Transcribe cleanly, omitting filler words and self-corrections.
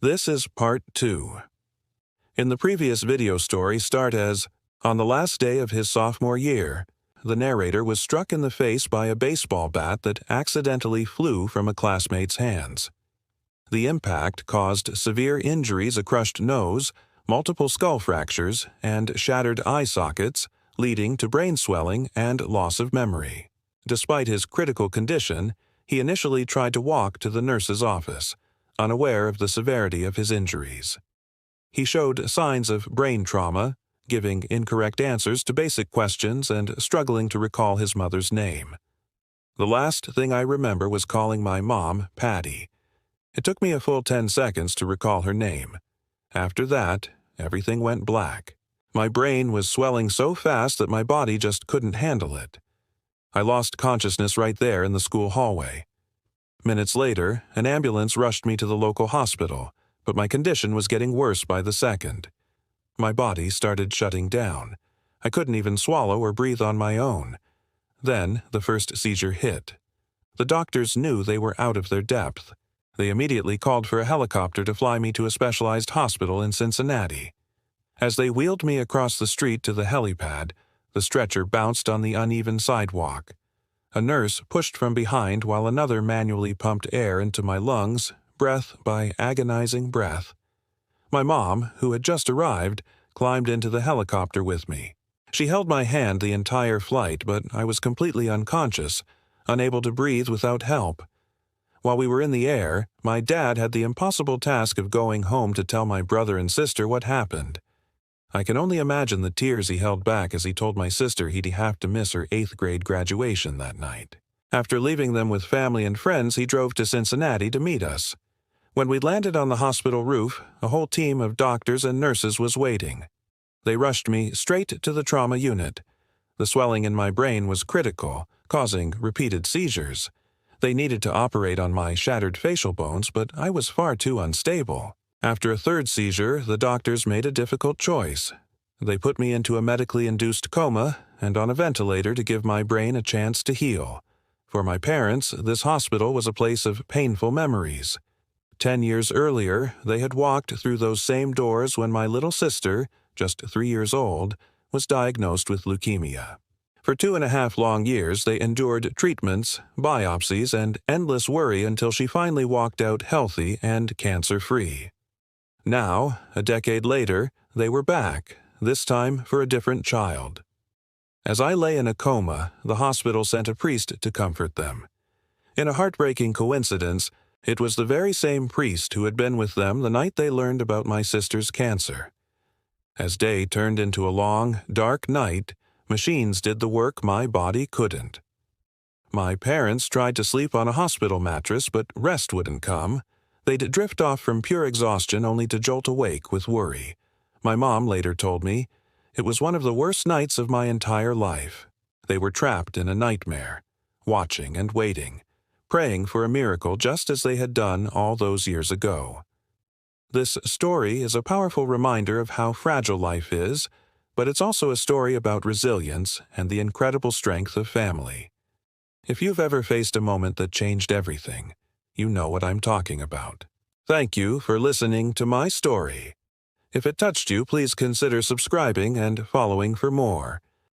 This is part 2. In the previous video story start as, on the last day of his sophomore year, the narrator was struck in the face by a baseball bat that accidentally flew from a classmate's hands. The impact caused severe injuries, a crushed nose, multiple skull fractures, and shattered eye sockets, leading to brain swelling and loss of memory. Despite his critical condition, he initially tried to walk to the nurse's office, unaware of the severity of his injuries. He showed signs of brain trauma, giving incorrect answers to basic questions and struggling to recall his mother's name. The last thing I remember was calling my mom Patty. It took me a full 10 seconds to recall her name. After that, everything went black. My brain was swelling so fast that my body just couldn't handle it. I lost consciousness right there in the school hallway. Minutes later, an ambulance rushed me to the local hospital, but my condition was getting worse by the second. My body started shutting down. I couldn't even swallow or breathe on my own. Then the first seizure hit. The doctors knew they were out of their depth. They immediately called for a helicopter to fly me to a specialized hospital in Cincinnati. As they wheeled me across the street to the helipad, the stretcher bounced on the uneven sidewalk. A nurse pushed from behind while another manually pumped air into my lungs, breath by agonizing breath. My mom, who had just arrived, climbed into the helicopter with me. She held my hand the entire flight, but I was completely unconscious, unable to breathe without help. While we were in the air, my dad had the impossible task of going home to tell my brother and sister what happened. I can only imagine the tears he held back as he told my sister he'd have to miss her 8th grade graduation that night. After leaving them with family and friends, he drove to Cincinnati to meet us. When we landed on the hospital roof, a whole team of doctors and nurses was waiting. They rushed me straight to the trauma unit. The swelling in my brain was critical, causing repeated seizures. They needed to operate on my shattered facial bones, but I was far too unstable. After a third seizure, the doctors made a difficult choice. They put me into a medically induced coma and on a ventilator to give my brain a chance to heal. For my parents, this hospital was a place of painful memories. 10 years earlier, they had walked through those same doors when my little sister, just 3 years old, was diagnosed with leukemia. For 2.5 long years, they endured treatments, biopsies, and endless worry until she finally walked out healthy and cancer-free. Now, a decade later, they were back, this time for a different child. As I lay in a coma, the hospital sent a priest to comfort them. In a heartbreaking coincidence, it was the very same priest who had been with them the night they learned about my sister's cancer. As day turned into a long, dark night, machines did the work my body couldn't. My parents tried to sleep on a hospital mattress, but rest wouldn't come. They'd drift off from pure exhaustion only to jolt awake with worry. My mom later told me, "It was one of the worst nights of my entire life." They were trapped in a nightmare, watching and waiting, praying for a miracle just as they had done all those years ago. This story is a powerful reminder of how fragile life is, but it's also a story about resilience and the incredible strength of family. If you've ever faced a moment that changed everything, you know what I'm talking about. Thank you for listening to my story. If it touched you, please consider subscribing and following for more.